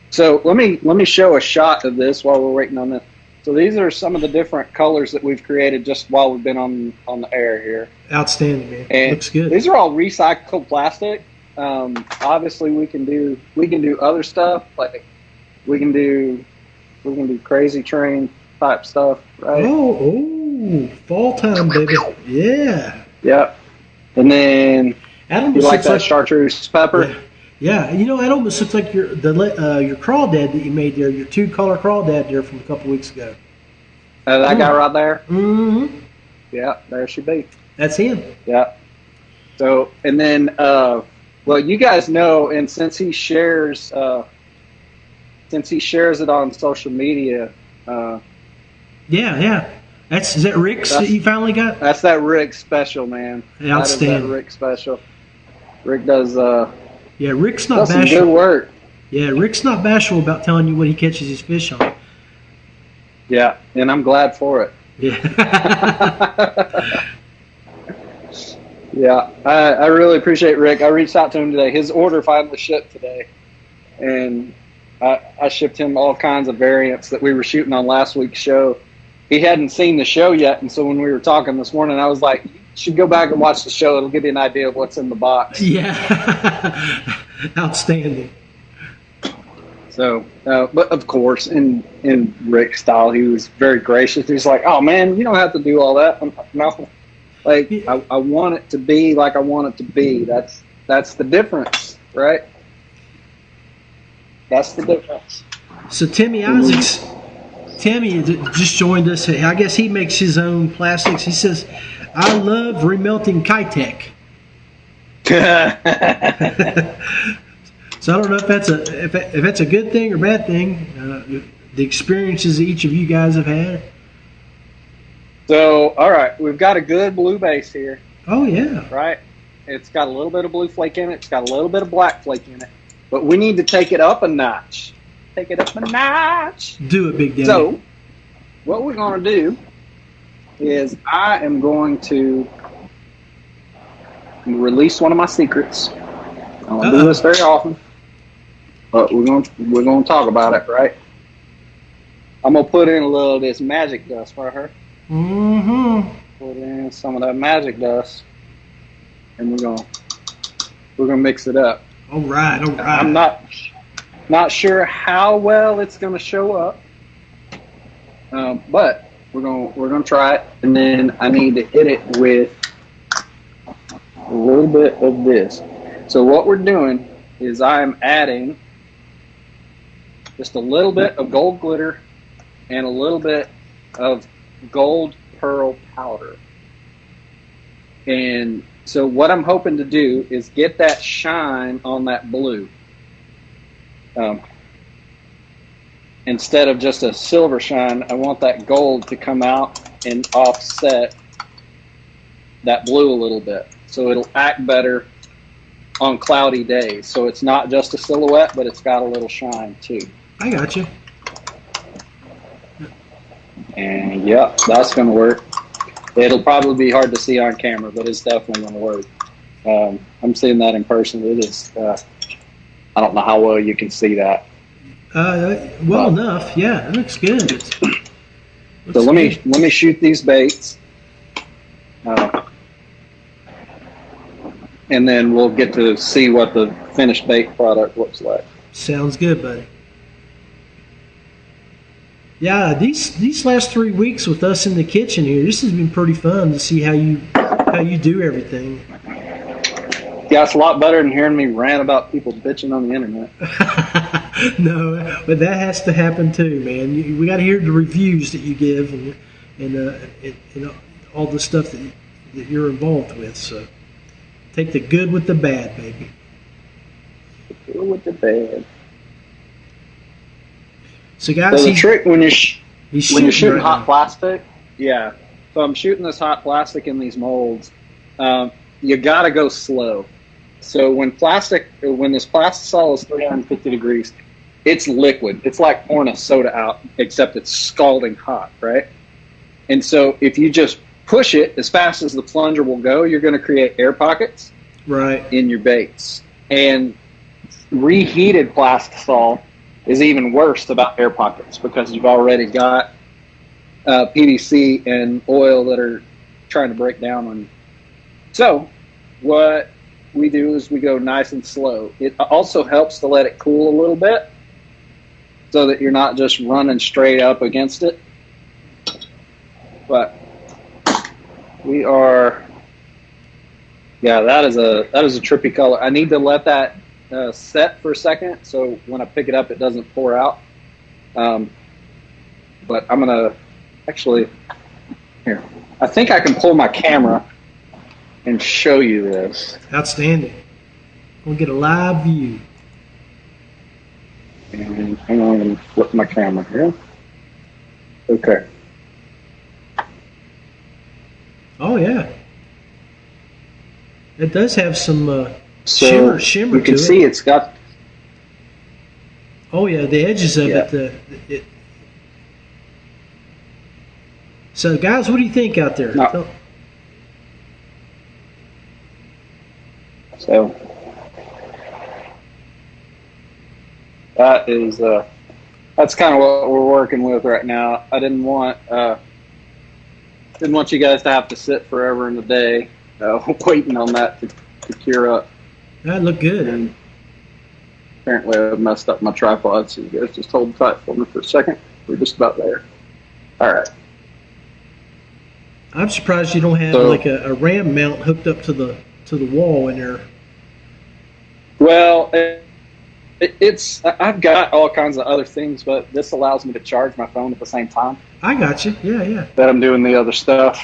So let me show a shot of this while we're waiting on this. So these are some of the different colors that we've created just while we've been on the air here. Outstanding, man. And looks good. These are all recycled plastic. Obviously, we can do other stuff, like we can do crazy train type stuff, right? Oh, fall time, baby. Yeah. Yep. And then Adam, you like that chartreuse pepper? Yeah. You know, it almost looks like your crawdad that you made there, your 2-color crawdad there from a couple weeks ago. That guy right there? Mm-hmm. Yeah, there she be. That's him. Yeah. So, and then, well, you guys know, and since he shares it on social media. Yeah. Is that Rick's that you finally got? That's that Rick special, man. Outstanding. That Rick special. Rick does. Yeah, Rick's not bashful. Some good work. Yeah, Rick's not bashful about telling you what he catches his fish on. Yeah, and I'm glad for it. Yeah. Yeah, I really appreciate Rick. I reached out to him today. His order finally shipped today, and I shipped him all kinds of variants that we were shooting on last week's show. He hadn't seen the show yet, and so when we were talking this morning, I was like, "You should go back and watch the show. It'll give you an idea of what's in the box." Yeah, outstanding. So, but of course, in Rick's style, he was very gracious. He's like, "Oh man, you don't have to do all that." I'm like, "No, like I want it to be like I want it to be. That's the difference, right? That's the difference." So Timmy Isaacs. Timmy just joined us. I guess he makes his own plastics. He says, "I love remelting Kitech." So I don't know if that's a good thing or bad thing. The experiences each of you guys have had. So all right, we've got a good blue base here. Oh yeah. Right. It's got a little bit of blue flake in it. It's got a little bit of black flake in it. But we need to take it up a notch. Take it up a notch. Do it, Big Daddy. So, what we're going to do is I am going to release one of my secrets. I don't do this very often, but we're going to talk about it, right? I'm going to put in a little of this magic dust right here. Mm-hmm. Put in some of that magic dust, and we're going to mix it up. All right. I'm not sure how well it's going to show up, but we're going to try it, and then I need to hit it with a little bit of this. So what we're doing is I'm adding just a little bit of gold glitter and a little bit of gold pearl powder. And so what I'm hoping to do is get that shine on that blue. Instead of just a silver shine, I want that gold to come out and offset that blue a little bit. So it'll act better on cloudy days. So it's not just a silhouette, but it's got a little shine too. I got you. And yeah, that's going to work. It'll probably be hard to see on camera, but it's definitely going to work. I'm seeing that in person. It is. I don't know how well you can see that. Enough. Yeah, it looks good. So let me shoot these baits, and then we'll get to see what the finished bait product looks like. Sounds good, buddy. Yeah, these last 3 weeks with us in the kitchen here, this has been pretty fun to see how you do everything. Yeah, it's a lot better than hearing me rant about people bitching on the internet. No, but that has to happen too, man. We got to hear the reviews that you give and all the stuff that you're involved with. So take the good with the bad, baby. The good with the bad. So guys, So the trick when you're shooting right hot now. plastic, yeah. So I'm shooting this hot plastic in these molds. You got to go slow. So when this plastisol is 350 degrees, it's liquid. It's like pouring a soda out, except it's scalding hot, right? And so if you just push it as fast as the plunger will go, you're going to create air pockets in your baits. And reheated plastisol is even worse about air pockets because you've already got PVC and oil that are trying to break down on you. So what we do is we go nice and slow. It also helps to let it cool a little bit so that you're not just running straight up against it. But we are, that is a trippy color. I need to let that set for a second so when I pick it up it doesn't pour out. But I'm gonna actually here. I think I can pull my camera and show you this. Outstanding. We'll get a live view. And hang on, I'm gonna flip my camera here. Okay. Oh yeah. It does have some So shimmer you can to see it. it's got. Oh yeah, the edges of it. So guys, what do you think out there? No. So that is that's kind of what we're working with right now. I didn't want you guys to have to sit forever in the day waiting on that to cure up. That looked good. And apparently I messed up my tripod, so you guys just hold tight for me for a second. We're just about there. All right. I'm surprised you don't have like a ram mount hooked up to the wall in there. Well, I've got all kinds of other things, but this allows me to charge my phone at the same time. I got you. Yeah. That I'm doing the other stuff.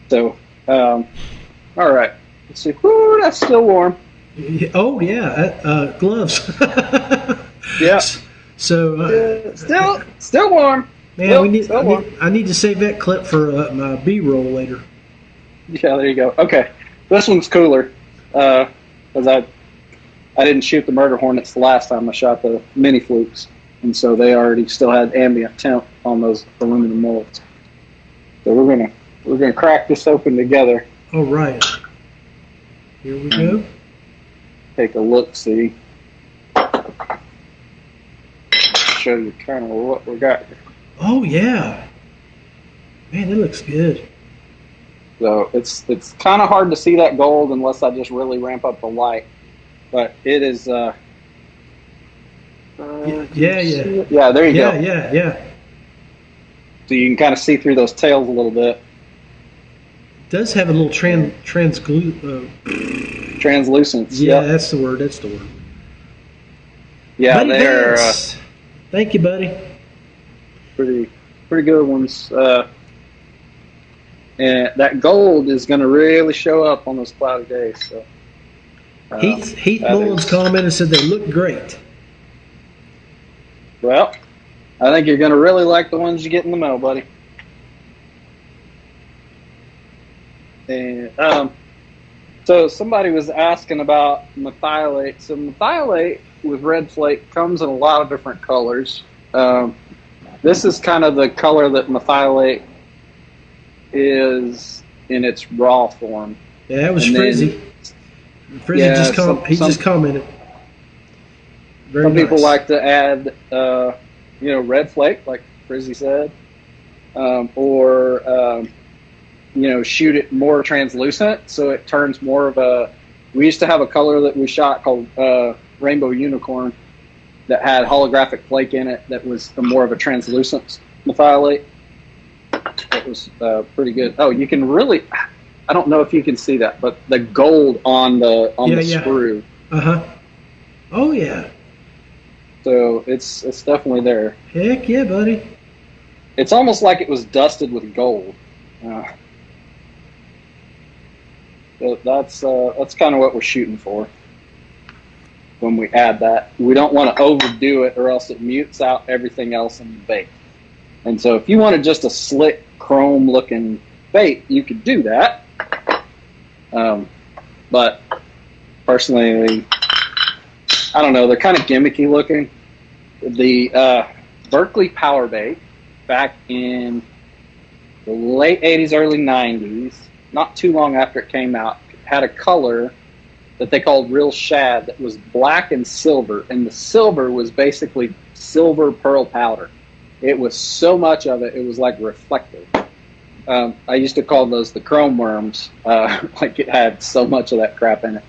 So, all right. Let's see. Woo, that's still warm. Oh yeah, gloves. Yeah. So still warm. Man, I need to save that clip for my B-roll later. Yeah, there you go. Okay, this one's cooler because I didn't shoot the murder hornets the last time I shot the mini flukes, and so they already still had ambient temp on those aluminum molds. So we're gonna crack this open together. All right. Here we go. Take a look, see. Show you kind of what we got here. Oh yeah. Man, it looks good. So it's kind of hard to see that gold unless I just really ramp up the light. But it is. Yeah, there you go. Yeah. So you can kind of see through those tails a little bit. It does have a little translucence. Yeah, yep. That's the word. Yeah, Buddy they're thank you, buddy. Pretty good ones. And that gold is going to really show up on those cloudy days. So, Heath Mullins commented and said they look great. Well, I think you're going to really like the ones you get in the mail, buddy. And so somebody was asking about methylate. So methylate with red flake comes in a lot of different colors. This is kind of the color that methylate is in its raw form. Yeah, that was Frizzy. Frizzy just commented. Very some nice. people like to add, red flake, like Frizzy said, or shoot it more translucent so it turns more of a. We used to have a color that we shot called Rainbow Unicorn that had holographic flake in it that was more of a translucent methylate. That was pretty good. Oh, you can really. I don't know if you can see that, but the gold on the screw. Oh yeah. So it's definitely there. Heck yeah, buddy. It's almost like it was dusted with gold. So that's kind of what we're shooting for. when we add that. We don't want to overdo it, or else it mutes out everything else in the bait. And so if you wanted just a slick chrome looking bait, you could do that. But personally, I don't know, they're kind of gimmicky looking. The Berkeley Power Bait back in the late 80s, early 90s, not too long after it came out, had a color that they called Real Shad that was black and silver, and the silver was basically silver pearl powder. It was so much of it, it was like reflective. I used to call those the chrome worms, like it had so much of that crap in it.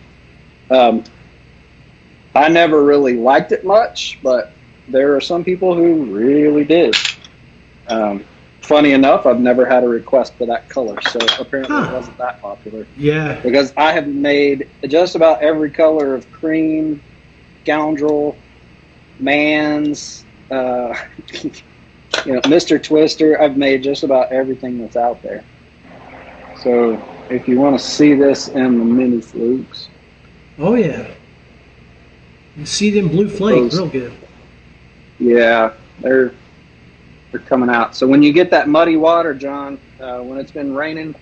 I never really liked it much, but there are some people who really did. Funny enough, I've never had a request for that color, so apparently it wasn't that popular. Yeah. Because I have made just about every color of cream, scoundrel, man's, Mr. Twister. I've made just about everything that's out there. So if you want to see this in the mini flukes. Oh, yeah. You see them blue flakes real good. Yeah, they're coming out. So when you get that muddy water, John, when it's been raining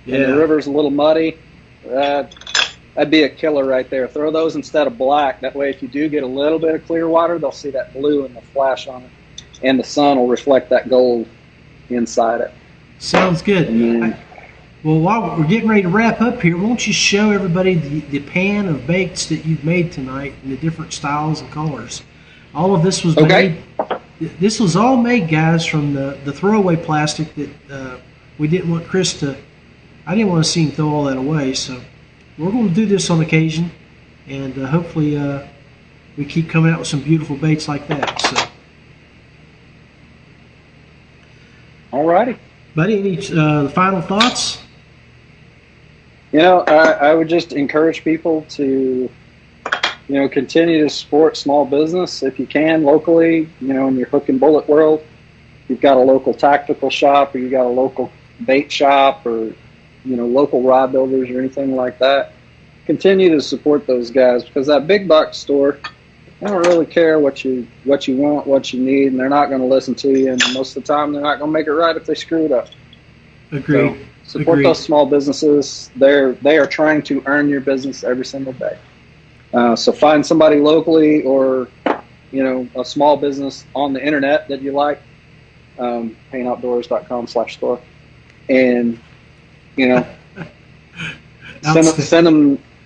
and the river's a little muddy, that'd be a killer right there. Throw those instead of black. That way if you do get a little bit of clear water, they'll see that blue and the flash on it. And the sun will reflect that gold inside it. Sounds good. Well, while we're getting ready to wrap up here, won't you show everybody the pan of baits that you've made tonight in the different styles and colors? All of this was made. This was all made, guys, from the throwaway plastic that we didn't want Chris to. I didn't want to see him throw all that away, so we're going to do this on occasion, and hopefully we keep coming out with some beautiful baits like that. So, all righty, buddy. Any final thoughts? I would just encourage people to, continue to support small business if you can locally, in your hook and bullet world. You've got a local tactical shop, or you got a local bait shop, or, local rod builders or anything like that. Continue to support those guys, because that big box store, they don't really care what you want, what you need, and they're not going to listen to you. And most of the time, they're not going to make it right if they screw it up. Agreed. So, support those small businesses. They are trying to earn your business every single day. So find somebody locally, or a small business on the internet that you like. PayneOutdoors.com/store, and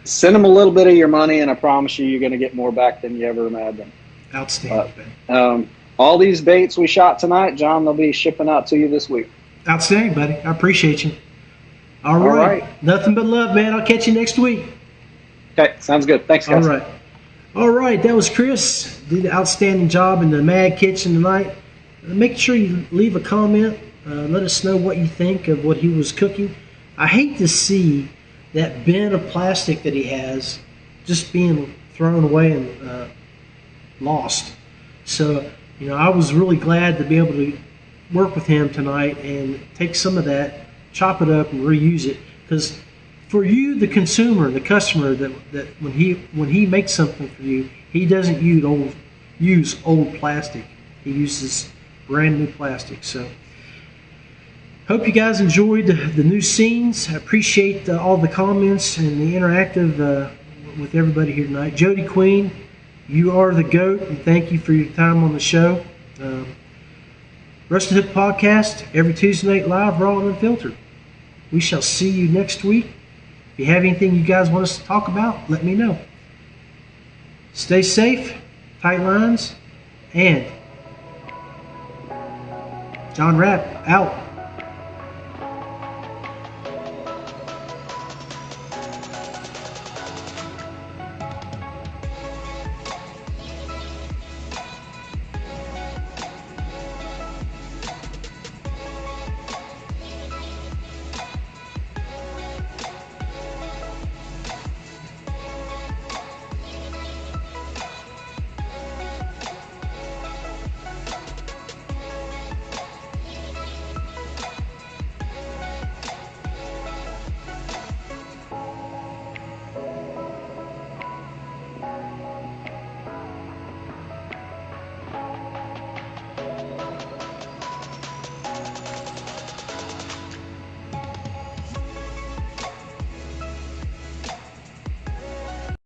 send them a little bit of your money, and I promise you're going to get more back than you ever imagined. Outstanding. All these baits we shot tonight, John, they'll be shipping out to you this week. Outstanding, buddy. I appreciate you. All right. Nothing but love, man. I'll catch you next week. Okay, sounds good. Thanks, guys. All right. That was Chris. Did an outstanding job in the Mad Kitchen tonight. Make sure you leave a comment. Let us know what you think of what he was cooking. I hate to see that bin of plastic that he has just being thrown away and lost. So, I was really glad to be able to work with him tonight and take some of that, chop it up, and reuse it. Because for you, the consumer, the customer, that when he makes something for you, he doesn't use old plastic. He uses brand new plastic. So, hope you guys enjoyed the new scenes. I appreciate all the comments and the interactive with everybody here tonight. Jody Queen, you are the GOAT, and thank you for your time on the show. Rusted Hook Podcast, every Tuesday night live, raw and unfiltered. We shall see you next week. If you have anything you guys want us to talk about, let me know. Stay safe, tight lines, and John Rapp out.